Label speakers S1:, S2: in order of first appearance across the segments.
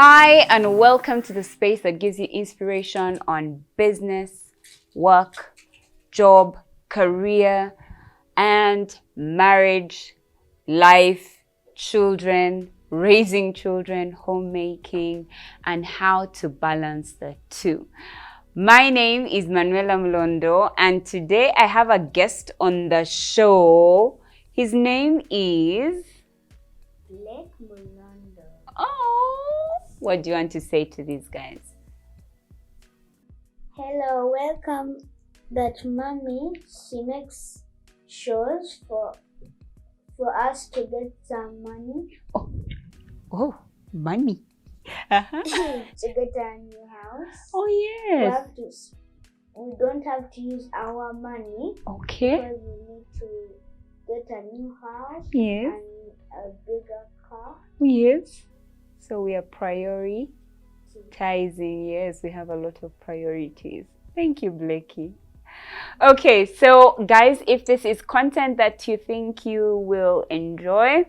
S1: Hi, and welcome to the space that gives you inspiration on business, work, job, career, and marriage, life, children, raising children, homemaking, and how to balance the two. My name is Manuela Mlondo, and today I have a guest on the show. His name is
S2: Blake Mlondo.
S1: Oh, what do you want to say to these guys?
S2: Hello, welcome. That mommy, she makes shows for us to get some money.
S1: Oh, money. Uh-huh.
S2: To get a new house.
S1: Oh, yes.
S2: We don't have to use our money.
S1: Okay.
S2: Because we need to get a new house.
S1: Yes.
S2: And a bigger car.
S1: Yes. So we are prioritizing. Yes, we have a lot of priorities. Thank you, Blakey. Okay, so guys, if this is content that you think you will enjoy,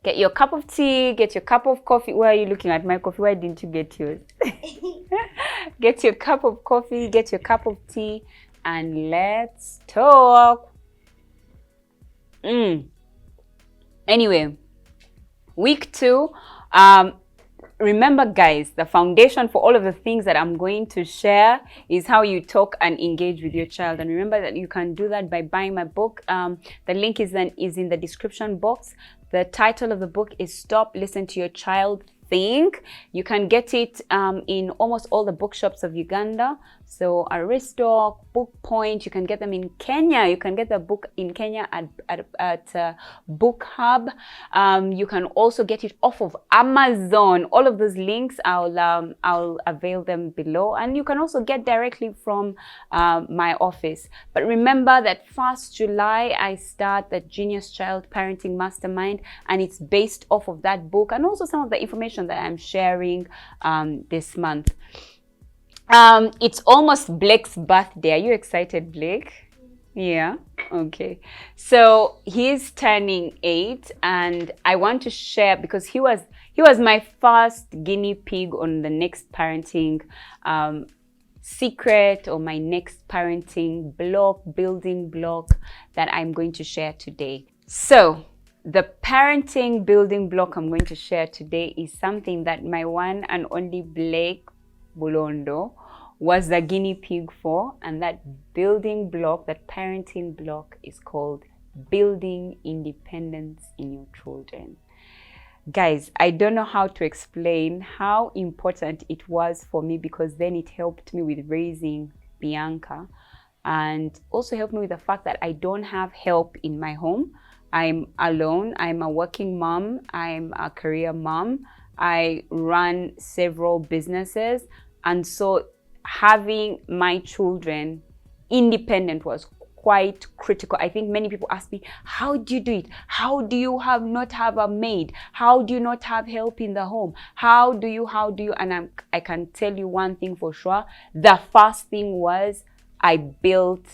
S1: get your cup of tea, get your cup of coffee. Why are you looking at my coffee? Why didn't you get yours? Get your cup of coffee, get your cup of tea, and let's talk. Anyway, week 2. Remember, guys, the foundation for all of the things that I'm going to share is how you talk and engage with your child. And remember that you can do that by buying my book. The link is in the description box. The title of the book is Stop, Listen to Your Child, Think. You can get it in almost all the bookshops of Uganda. So Aristoc, Book Point, you can get them in Kenya. You can get the book in Kenya at Book Hub. You can also get it off of Amazon. All of those links, I'll avail them below. And you can also get directly from my office. But remember that 1st July, I start the Genius Child Parenting Mastermind, and it's based off of that book and also some of the information that I'm sharing this month. It's almost Blake's birthday. Are you excited, Blake? Yeah. Okay. So he's turning 8, and I want to share because he was my first guinea pig on the next parenting secret, or my next parenting building block that I'm going to share today. So the parenting building block I'm going to share today is something that my one and only Blake Mlondo was the guinea pig for, and that building block, that parenting block, is called building independence in your children. Guys, I don't know how to explain how important it was for me, because then it helped me with raising Bianca, and also helped me with the fact that I don't have help in my home. I'm alone. I'm a working mom. I'm a career mom. I run several businesses, and so having my children independent was quite critical. I think many people ask me, how do you do it? How do you not have a maid? How do you not have help in the home? How do you? And I can tell you one thing for sure. The first thing was I built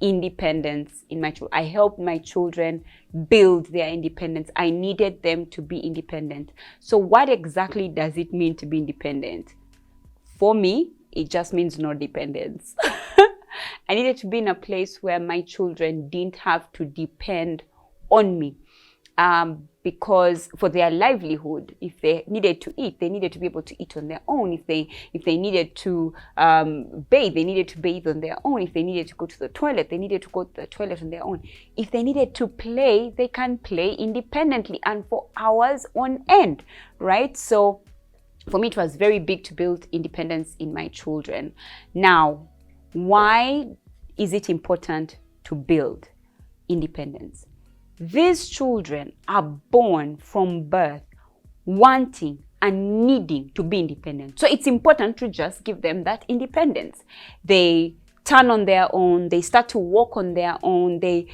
S1: independence in my children. I helped my children build their independence. I needed them to be independent. So what exactly does it mean to be independent? For me, it just means no dependence. I needed to be in a place where my children didn't have to depend on me, because for their livelihood, if they needed to eat, they needed to be able to eat on their own. If they needed to bathe, they needed to bathe on their own. If they needed to go to the toilet, they needed to go to the toilet on their own. If they needed to play, they can play independently and for hours on end, right? So for me, it was very big to build independence in my children. Now, why is it important to build independence? These children are born from birth wanting and needing to be independent. So it's important to just give them that independence. They turn on their own, they start to walk on their own, they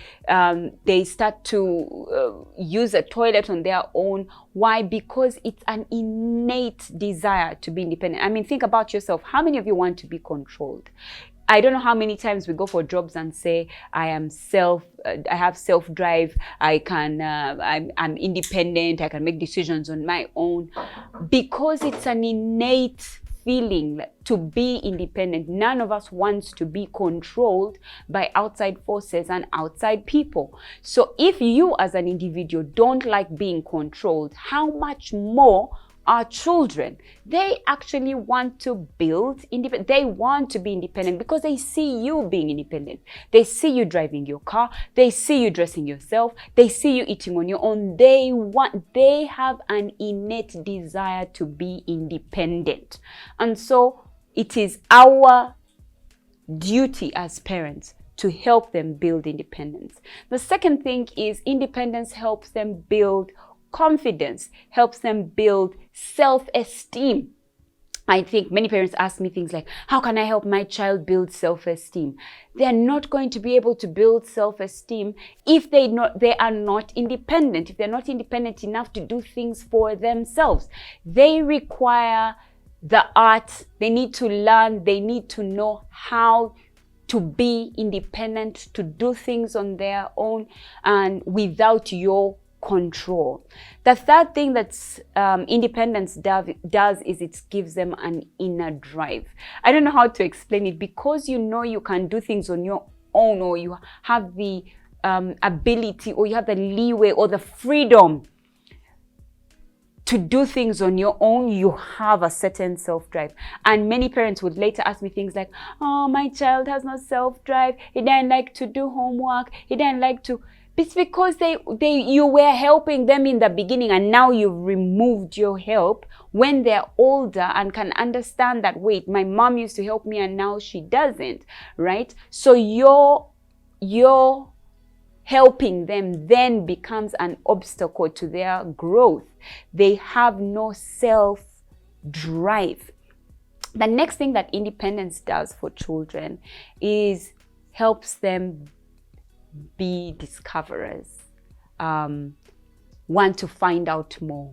S1: start to use a toilet on their own. Why? Because it's an innate desire to be independent. I mean, think about yourself. How many of you want to be controlled? I don't know how many times we go for jobs and say, I have self-drive, I'm independent, I can make decisions on my own, because it's an innate feeling to be independent. None of us wants to be controlled by outside forces and outside people. So if you as an individual don't like being controlled, how much more our children? They actually want to build independent. They want to be independent because they see you being independent. They see you driving your car. They see you dressing yourself. They see you eating on your own. They have an innate desire to be independent. And so it is our duty as parents to help them build independence. The second thing is independence helps them build confidence, helps them build self-esteem. I think many parents ask me things like, how can I help my child build self-esteem? They're not going to be able to build self-esteem if they are not independent, if they're not independent enough to do things for themselves. They require the art, they need to learn, they need to know how to be independent, to do things on their own and without your control. The third thing that independence does is it gives them an inner drive. I don't know how to explain it, because you know you can do things on your own, or you have the ability, or you have the leeway or the freedom to do things on your own. You have a certain self-drive. And many parents would later ask me things like, oh, my child has no self-drive, he doesn't like to do homework, he doesn't like to. It's because you were helping them in the beginning, and now you've removed your help. When they're older and can understand that, wait, my mom used to help me and now she doesn't, right? So your helping them then becomes an obstacle to their growth. They have no self-drive. The next thing that independence does for children is helps them be discoverers, want to find out more,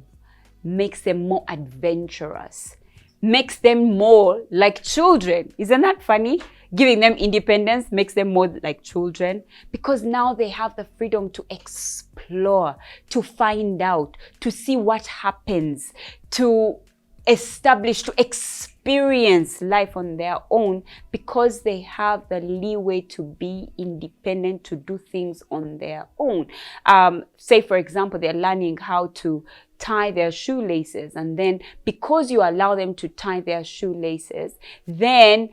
S1: makes them more adventurous, makes them more like children. Isn't that funny? Giving them independence makes them more like children, because now they have the freedom to explore, to find out, to see what happens, to establish, to experience life on their own, because they have the leeway to be independent, to do things on their own. Say, for example, they're learning how to tie their shoelaces, and then because you allow them to tie their shoelaces, then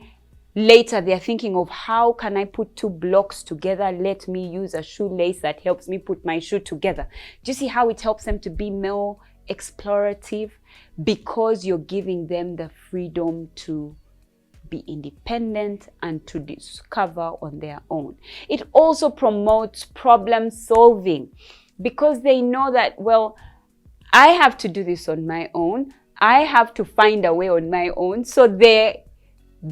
S1: later they're thinking of, how can I put two blocks together? Let me use a shoelace that helps me put my shoe together. Do you see how it helps them to be more explorative? Because you're giving them the freedom to be independent and to discover on their own. It also promotes problem solving, because they know that, well, I have to do this on my own. I have to find a way on my own. So they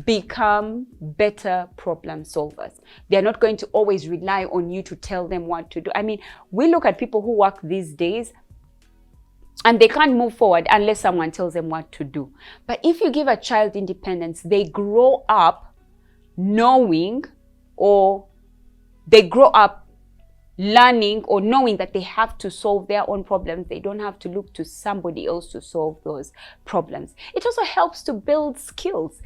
S1: become better problem solvers. They're not going to always rely on you to tell them what to do. I mean, we look at people who work these days and they can't move forward unless someone tells them what to do. But if you give a child independence, they grow up knowing, or they grow up learning or knowing that they have to solve their own problems. They don't have to look to somebody else to solve those problems. It also helps to build skills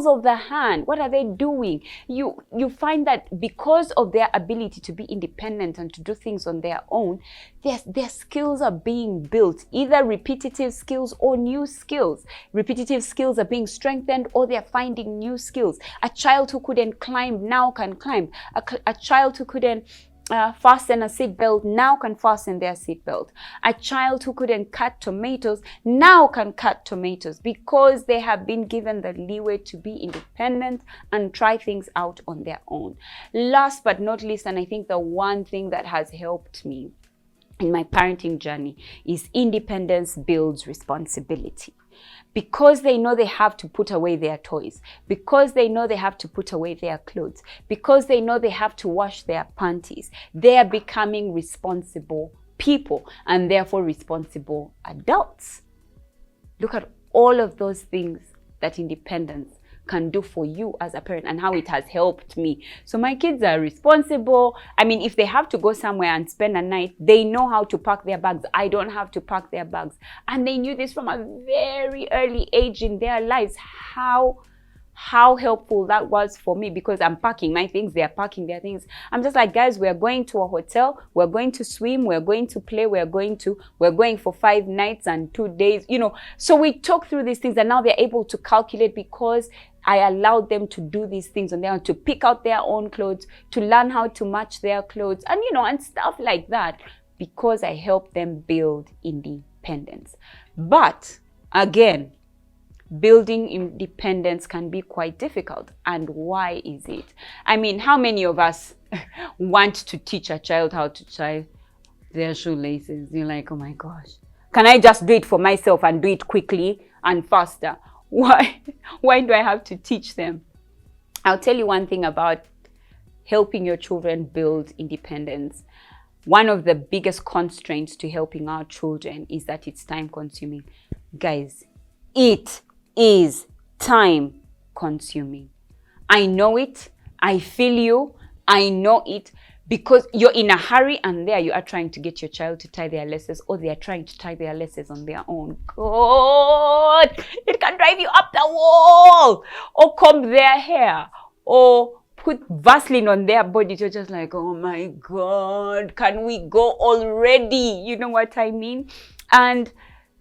S1: of the hand. What are they doing? You find that because of their ability to be independent and to do things on their own, their skills are being built, either repetitive skills or new skills. Repetitive skills are being strengthened, or they're finding new skills. A child who couldn't climb now can climb. A child who couldn't fasten a seatbelt now can fasten their seatbelt. A child who couldn't cut tomatoes now can cut tomatoes, because they have been given the leeway to be independent and try things out on their own. Last but not least, and I think the one thing that has helped me in my parenting journey, is independence builds responsibility. Because they know they have to put away their toys, because they know they have to put away their clothes, because they know they have to wash their panties, they are becoming responsible people and therefore responsible adults. Look at all of those things that independence can do for you as a parent and how it has helped me. So my kids are responsible. I mean, if they have to go somewhere and spend a night, they know how to pack their bags. I don't have to pack their bags. And they knew this from a very early age in their lives, how helpful that was for me, because I'm packing my things, they're packing their things. I'm just like, guys, we're going to a hotel, we're going to swim, we're going to play, we're going for 5 nights and 2 days, you know. So we talk through these things, and now they're able to calculate because I allowed them to do these things on their own, to pick out their own clothes, to learn how to match their clothes, and you know, and stuff like that, because I helped them build independence. But again, building independence can be quite difficult. And why is it? I mean, how many of us want to teach a child how to tie their shoelaces? You're like, oh my gosh, can I just do it for myself and do it quickly and faster? Why do I have to teach them? I'll tell you one thing about helping your children build independence. One of the biggest constraints to helping our children is that it's time consuming. Guys, it is time consuming. I know it. I feel you. I know it, because you're in a hurry and there you are trying to get your child to tie their laces, or they are trying to tie their laces on their own. God, it can drive you up the wall, or comb their hair, or put Vaseline on their body. You're just like, oh my God, can we go already? You know what I mean? And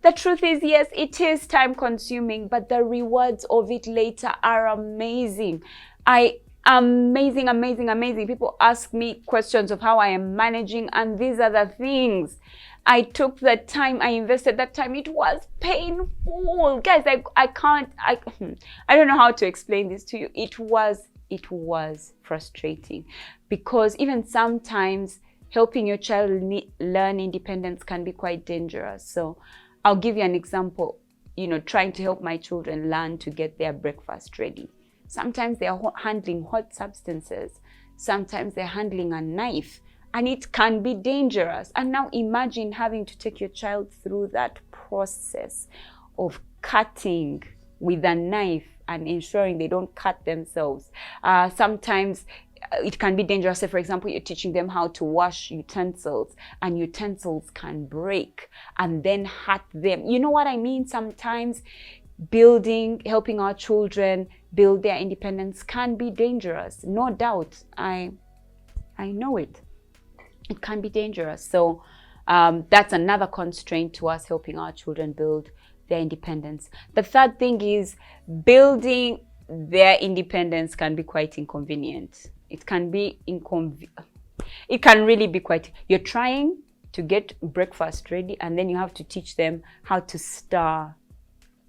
S1: the truth is, yes, it is time consuming, but the rewards of it later are amazing. Amazing. People ask me questions of how I am managing, and these are the things. I took the time, I invested that time. It was painful. Guys, I don't know how to explain this to you. It was frustrating, because even sometimes helping your child learn independence can be quite dangerous. So I'll give you an example, you know, trying to help my children learn to get their breakfast ready. Sometimes they are handling hot substances. Sometimes they're handling a knife, and it can be dangerous. And now imagine having to take your child through that process of cutting with a knife and ensuring they don't cut themselves. Sometimes it can be dangerous. Say, for example, you're teaching them how to wash utensils, and utensils can break and then hurt them. You know what I mean? Sometimes helping our children build their independence can be dangerous. No doubt. I know it. It can be dangerous. So that's another constraint to us helping our children build their independence. The third thing is building their independence can be quite inconvenient. It can really be quite, you're trying to get breakfast ready, and then you have to teach them how to stir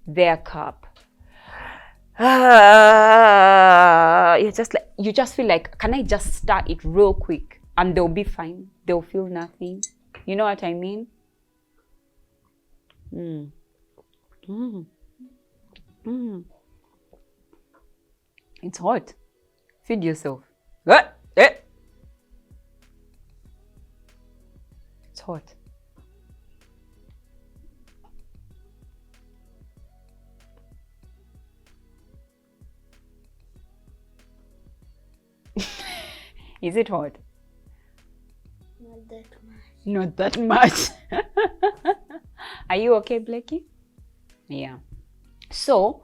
S1: their cup. You just feel like, can I just start it real quick and they'll be fine? They'll feel nothing. You know what I mean? It's hot. Feed yourself. It's hot. Is it hot?
S2: Not that much.
S1: Not that much. Are you okay, Blakey? Yeah. So,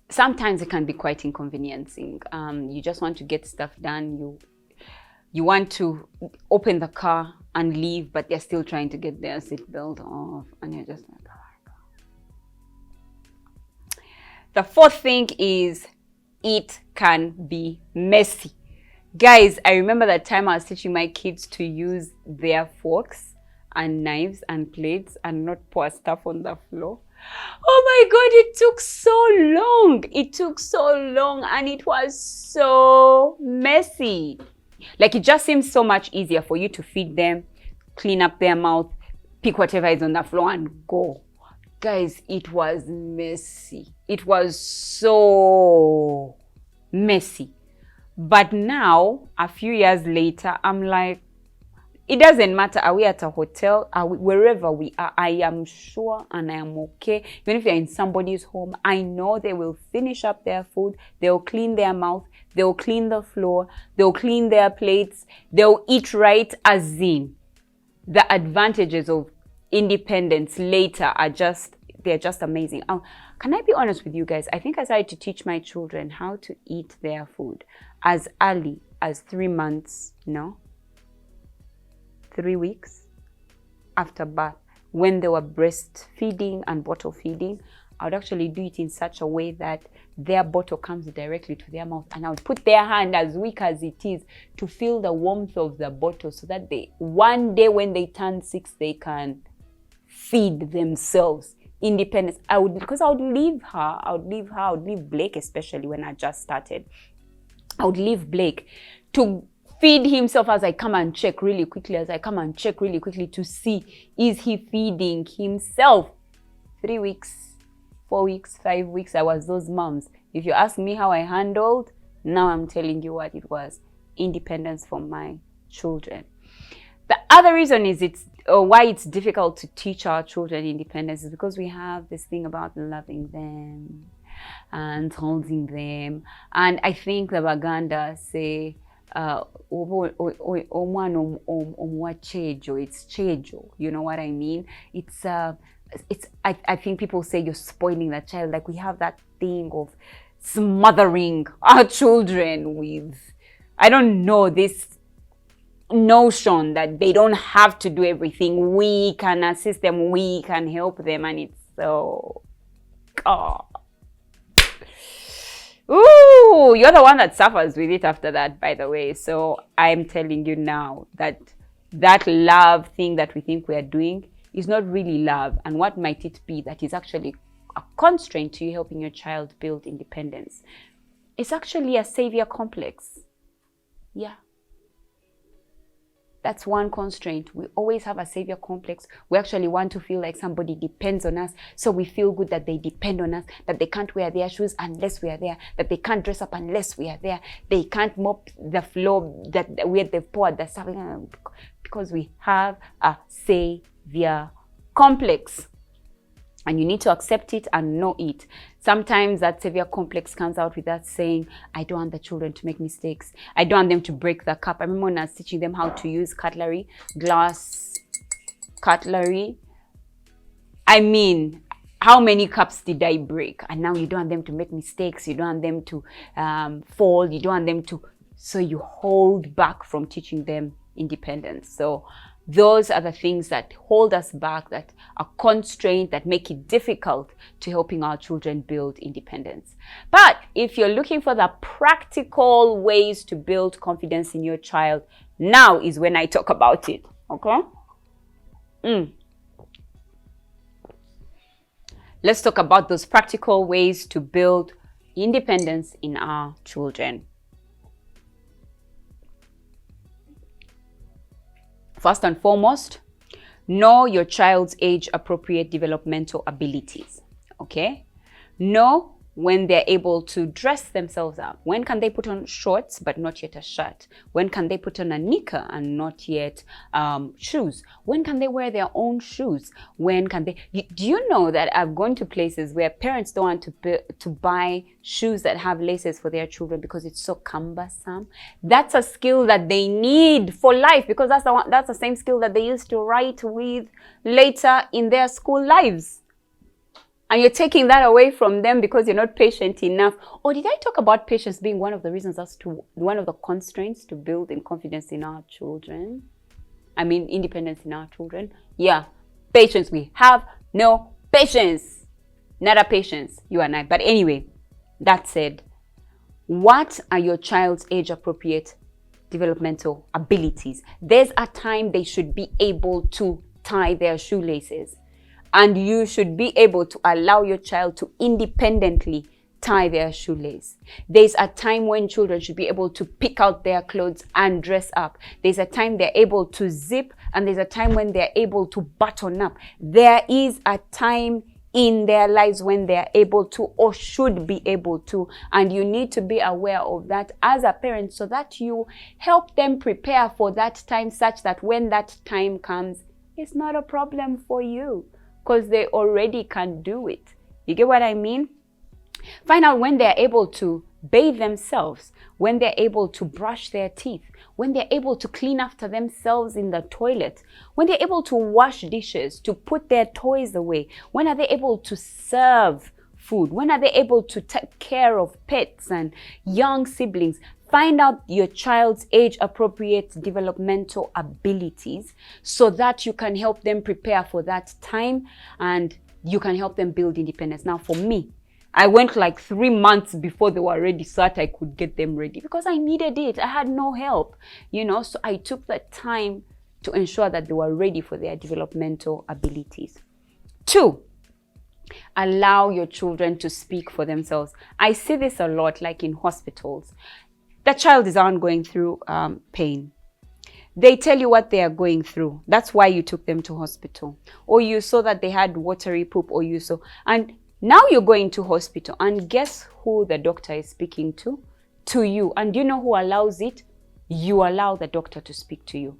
S1: sometimes it can be quite inconveniencing. You just want to get stuff done. You want to open the car and leave, but they're still trying to get their seatbelt off, and you're just like, oh my God. The fourth thing is it can be messy. Guys, I remember that time I was teaching my kids to use their forks and knives and plates and not pour stuff on the floor. Oh my God, it took so long. It took so long, and it was so messy. Like, it just seems so much easier for you to feed them, clean up their mouth, pick whatever is on the floor and go. Guys, it was messy. It was so messy. But now, a few years later, I'm like, It doesn't matter. Are we at a hotel? Are we, wherever we are, I am sure and I am okay. Even if you're in somebody's home, I know they will finish up their food. They'll clean their mouth. They'll clean the floor. They'll clean their plates. They'll eat right. As in, the advantages of independence later are just, they're just amazing. Can I be honest with you guys? I think I started to teach my children how to eat their food as early as 3 months, 3 weeks after birth. When they were breastfeeding and bottle feeding, I would actually do it in such a way that their bottle comes directly to their mouth, and I would put their hand, as weak as it is, to feel the warmth of the bottle, so that they, one day when they turn 6, they can feed themselves. Independence. I would leave Blake, especially when I just started. I would leave Blake to feed himself as I come and check really quickly, to see, is he feeding himself? 3 weeks, 4 weeks, 5 weeks, I was those moms. If you ask me how I handled, now I'm telling you what it was. Independence for my children. The other reason is why it's difficult to teach our children independence is because we have this thing about loving them and holding them. And I think the Baganda say, it's chejo. You know what I mean? I think people say you're spoiling the child. Like, we have that thing of smothering our children with, I don't know, this notion that they don't have to do everything. We can assist them, we can help them, and it's so, ooh, you're the one that suffers with it after that, by the way. So I'm telling you now that that love thing that we think we are doing is not really love. And what might it be that is actually a constraint to you helping your child build independence? It's actually a savior complex. Yeah. That's one constraint. We always have a savior complex. We actually want to feel like somebody depends on us. So we feel good that they depend on us, that they can't wear their shoes unless we are there, that they can't dress up unless we are there, they can't mop the floor that where they've poured the stuff, because we have a savior complex. And you need to accept it and know it. Sometimes that savior complex comes out with us saying, I don't want the children to make mistakes. I don't want them to break the cup. I remember when I was teaching them how to use cutlery, glass cutlery. I mean, how many cups did I break? And now you don't want them to make mistakes. You don't want them to fall. You don't want them to... So you hold back from teaching them independence. So those are the things that hold us back, that are constraints, that make it difficult to helping our children build independence. But if you're looking for the practical ways to build confidence in your child, now is when I talk about it, okay? Let's talk about those practical ways to build independence in our children. First and foremost, know your child's age-appropriate developmental abilities, okay? Know when they're able to dress themselves up. When can they put on shorts but not yet a shirt? When can they put on a knicker and not yet shoes? When can they wear their own shoes? When can they... Do you know that I've gone to places where parents don't want to buy shoes that have laces for their children because it's so cumbersome? That's a skill that they need for life, because that's the same skill that they used to write with later in their school lives. And you're taking that away from them because you're not patient enough. Or did I talk about patience being one of the reasons as to one of the constraints to building confidence in our children? I mean, independence in our children. Yeah, patience. We have no patience. Not a patience, you and I. But anyway, that said, what are your child's age-appropriate developmental abilities? There's a time they should be able to tie their shoelaces. And you should be able to allow your child to independently tie their shoelace. There's a time when children should be able to pick out their clothes and dress up. There's a time they're able to zip, and there's a time when they're able to button up. There is a time in their lives when they're able to or should be able to. And you need to be aware of that as a parent so that you help them prepare for that time, such that when that time comes, it's not a problem for you because they already can do it. You get what I mean? Find out when they're able to bathe themselves, when they're able to brush their teeth, when they're able to clean after themselves in the toilet, when they're able to wash dishes, to put their toys away, when are they able to serve food, when are they able to take care of pets and young siblings. Find out your child's age-appropriate developmental abilities so that you can help them prepare for that time and you can help them build independence. Now, for me, I went like 3 months before they were ready so that I could get them ready because I needed it. I had no help, so I took the time to ensure that they were ready for their developmental abilities. 2, allow your children to speak for themselves. I see this a lot, like in hospitals. The child is going through pain. They tell you what they are going through. That's why you took them to hospital. Or you saw that they had watery poop, or you saw. And now you're going to hospital, and guess who the doctor is speaking to? To you. And you know who allows it? You allow the doctor to speak to you.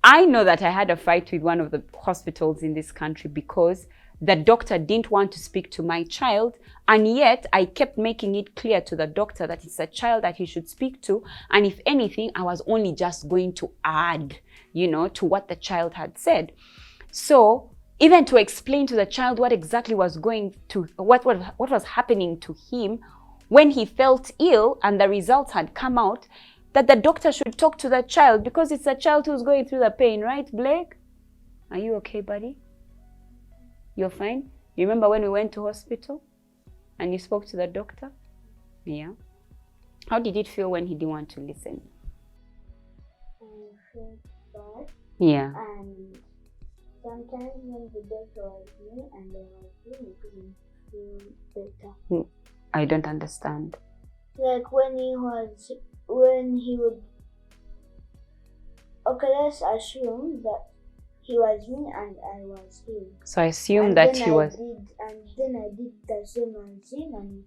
S1: I know that I had a fight with one of the hospitals in this country because the doctor didn't want to speak to my child, and yet I kept making it clear to the doctor that it's a child that he should speak to, and if anything, I was only just going to add, to what the child had said. So even to explain to the child what exactly was what was happening to him when he felt ill and the results had come out, that the doctor should talk to the child because it's a child who's going through the pain, right, Blake? Are you okay, buddy? You're fine? You remember when we went to hospital and you spoke to the doctor? Yeah. How did it feel when he didn't want to listen?
S2: I felt bad.
S1: Yeah.
S2: And sometimes when the doctor was me and I was him, it didn't feel better.
S1: I don't understand.
S2: Like when he would, okay, let's assume that he was me and I was him.
S1: So I assume that he was.
S2: And then I did the same as him and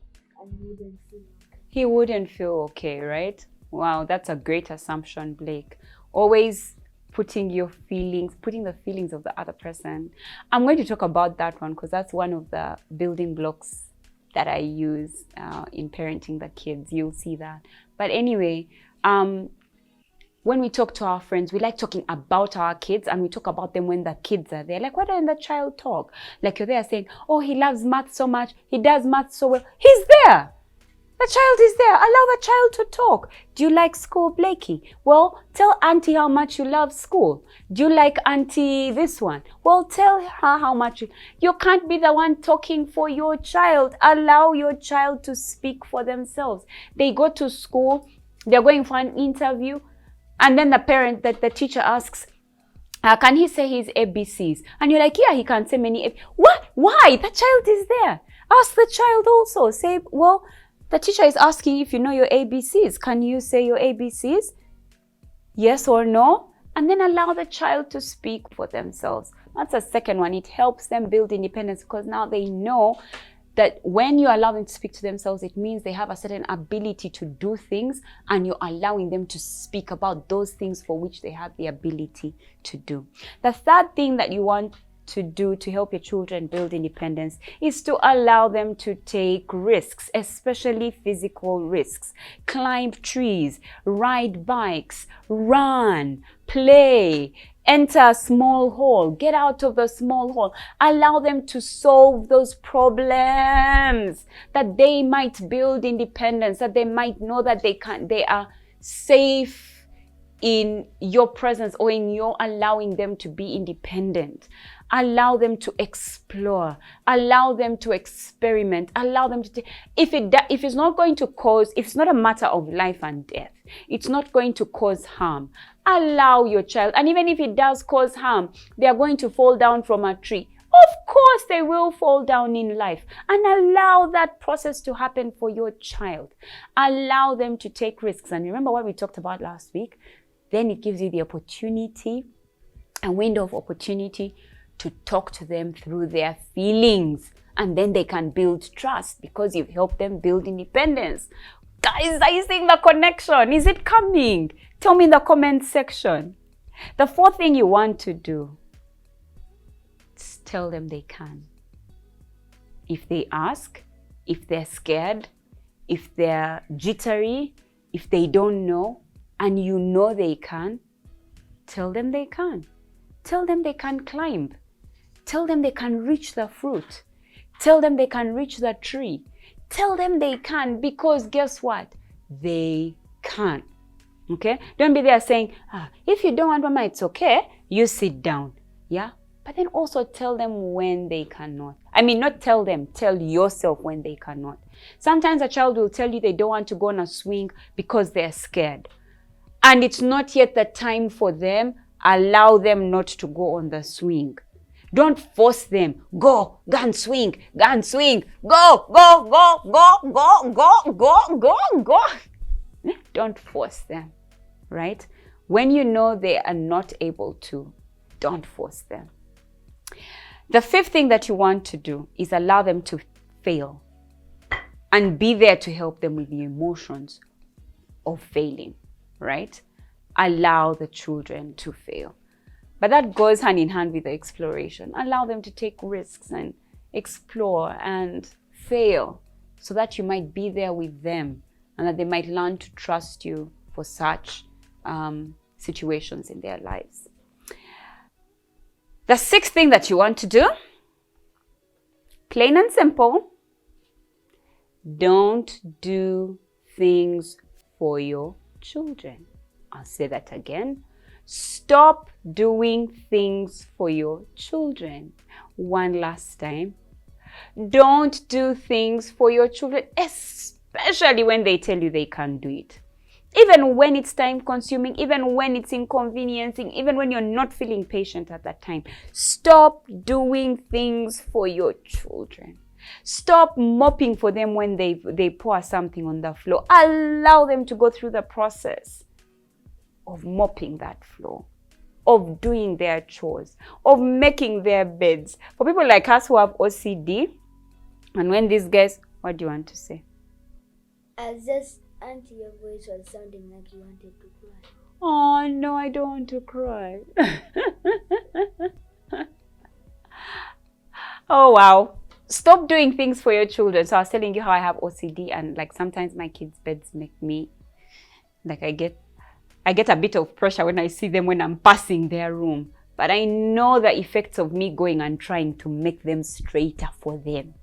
S2: he wouldn't feel okay.
S1: He wouldn't feel okay, right? Wow, that's a great assumption, Blake. Always putting the feelings of the other person. I'm going to talk about that one because that's one of the building blocks that I use in parenting the kids. You'll see that. But anyway, when we talk to our friends, we like talking about our kids and we talk about them when the kids are there. Like, why doesn't the child talk? Like you're there saying, oh, he loves math so much. He does math so well. He's there. The child is there. Allow the child to talk. Do you like school, Blakey? Well, tell auntie how much you love school. Do you like auntie this one? Well, tell her how much you can't be the one talking for your child. Allow your child to speak for themselves. They go to school. They're going for an interview. And then the teacher asks, can he say his ABCs? And you're like, yeah, he can say many. What? Why? The child is there. Ask the child also. Say, well, the teacher is asking if you know your ABCs. Can you say your ABCs? Yes or no? And then allow the child to speak for themselves. That's the second one. It helps them build independence because now they know that when you allow them to speak to themselves, it means they have a certain ability to do things and you're allowing them to speak about those things for which they have the ability to do. The third thing that you want to do to help your children build independence is to allow them to take risks, especially physical risks. Climb trees, ride bikes, run, play, enter a small hole, get out of the small hole. Allow them to solve those problems, that they might build independence, that they might know that they are safe in your presence or in your allowing them to be independent. Allow them to explore, allow them to experiment, allow them to if it's not going to cause, if it's not a matter of life and death, it's not going to cause harm, allow your child. And even if it does cause harm, they are going to fall down from a tree. Of course they will fall down in life, and allow that process to happen for your child. Allow them to take risks. And remember what we talked about last week? Then it gives you the opportunity, a window of opportunity to talk to them through their feelings And then they can build trust because you've helped them build independence. Guys, are you seeing the connection? Is it coming? Tell me in the comment section. The fourth thing you want to do is tell them they can. If they ask, if they're scared, if they're jittery, if they don't know, and you know they can, tell them they can. Tell them they can climb. Tell them they can reach the fruit. Tell them they can reach the tree. Tell them they can, because guess what? They can. Okay? Don't be there saying, if you don't want mama, it's okay. You sit down. Yeah? But then also tell them when they cannot. I mean, not tell them, tell yourself when they cannot. Sometimes a child will tell you they don't want to go on a swing because they're scared. And it's not yet the time for them. Allow them not to go on the swing. Don't force them. Go and swing, go and swing. Go. Don't force them, right? When you know they are not able to, don't force them. The fifth thing that you want to do is allow them to fail and be there to help them with the emotions of failing, right? Allow the children to fail. But that goes hand in hand with the exploration. Allow them to take risks and explore and fail so that you might be there with them and that they might learn to trust you for such situations in their lives. The sixth thing that you want to do, plain and simple, don't do things for your children. I'll say that again. Stop doing things for your children. One last time. Don't do things for your children, especially when they tell you they can't do it. Even when it's time consuming, even when it's inconveniencing, even when you're not feeling patient at that time. Stop doing things for your children. Stop mopping for them when they pour something on the floor. Allow them to go through the process of mopping that floor, of doing their chores, of making their beds. For people like us who have OCD, and when these guys, what do you want to say?
S2: Auntie, your voice was sounding like you wanted to cry.
S1: Oh, no, I don't want to cry. Oh, wow. Stop doing things for your children. So I was telling you how I have OCD, and like sometimes my kids' beds make me, like I get a bit of pressure when I see them when I'm passing their room. But I know the effects of me going and trying to make them straighter for them.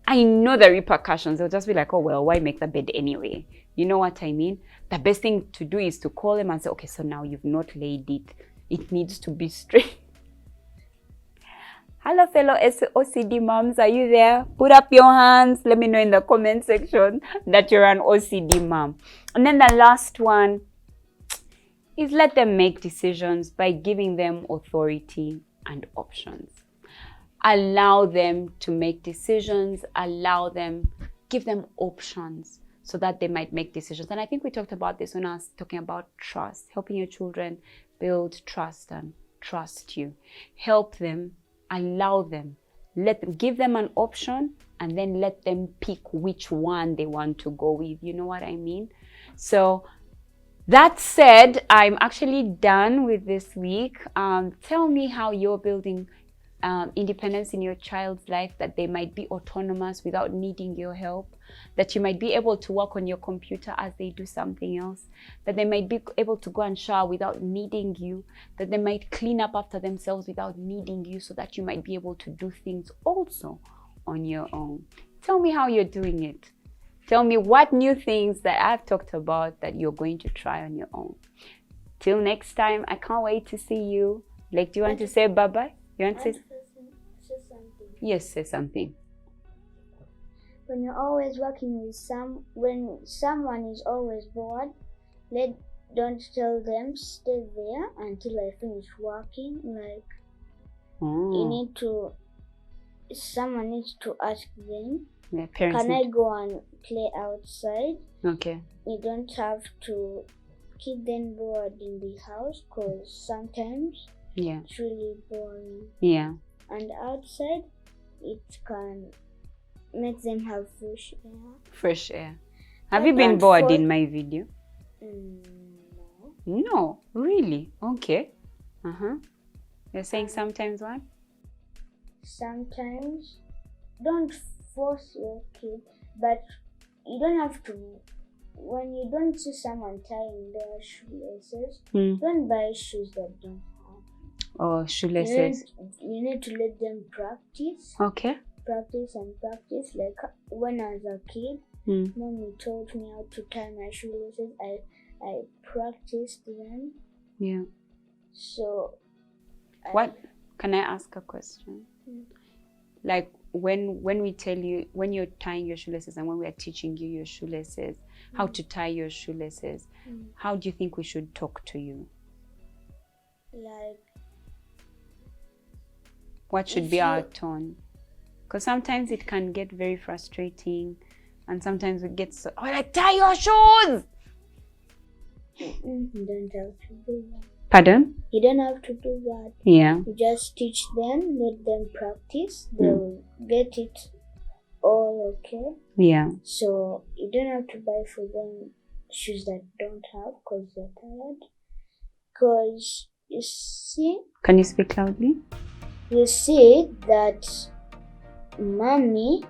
S1: I know the repercussions. They'll just be like, oh, well, why make the bed anyway? You know what I mean? The best thing to do is to call them and say, okay, so now you've not laid it. It needs to be straight. Hello, fellow OCD moms. Are you there? Put up your hands. Let me know in the comment section that you're an OCD mom. And then the last one is let them make decisions by giving them authority and options. Allow them to make decisions, give them options so that they might make decisions. And I think we talked about this when I was talking about trust, helping your children build trust and trust you. Help them, allow them, give them an option, and then let them pick which one they want to go with. You know what I mean? So that said, I'm actually done with this week. Tell me how you're building independence in your child's life, that they might be autonomous without needing your help, that you might be able to work on your computer as they do something else, that they might be able to go and shower without needing you, that they might clean up after themselves without needing you, so that you might be able to do things also on your own. Tell me how you're doing it. Tell me what new things that I've talked about that you're going to try on your own. Till next time, I can't wait to see you. Like, do you want to say bye-bye? You want to say
S2: something?
S1: Yes, say something.
S2: When you're always working with when someone is always bored, don't tell them stay there until I finish working. Someone needs to ask them.
S1: Yeah, parents.
S2: Can I go and play outside?
S1: Okay.
S2: You don't have to keep them bored in the house, because sometimes it's really boring.
S1: Yeah.
S2: And outside, it can make them have fresh air.
S1: Fresh air. Have
S2: I
S1: you been
S2: don't
S1: bored
S2: fall-
S1: in my video?
S2: No.
S1: No, really? Okay. You're saying sometimes what?
S2: Sometimes don't force your kid, but you don't have to. When you don't see someone tying their shoelaces, don't buy shoes that don't have.
S1: Oh, shoelaces.
S2: You need to let them practice.
S1: Okay.
S2: Practice and practice. Like when I was a kid, Mommy taught me how to tie my shoelaces. I practiced them.
S1: Yeah.
S2: So.
S1: What? Can I ask a question? Like when we tell you, when you're tying your shoelaces and when we are teaching you your shoelaces, how to tie your shoelaces, how do you think we should talk to you?
S2: Like.
S1: What should be our tone? Because sometimes it can get very frustrating and sometimes we get so, oh, like, tie your shoes!
S2: You don't have to do that.
S1: Pardon?
S2: You don't have to do that.
S1: Yeah.
S2: You just teach them, let them practice. They'll get it all okay.
S1: Yeah.
S2: So you don't have to buy for them shoes that don't have because they're tired. Because you see.
S1: Can you speak loudly?
S2: You see that Mommy,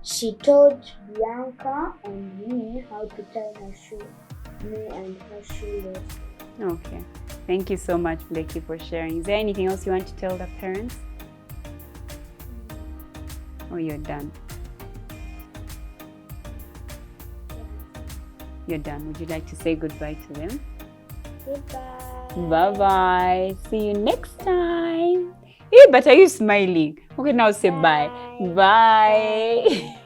S2: she taught Bianca and me how to tie her shoe. Me and her shoelace.
S1: Okay. Thank you so much, Blakey, for sharing. Is there anything else you want to tell the parents? Or you're done? You're done. Would you like to say goodbye to them?
S2: Goodbye.
S1: Bye-bye. See you next time. Hey, but are you smiling? Okay, now say bye. Bye.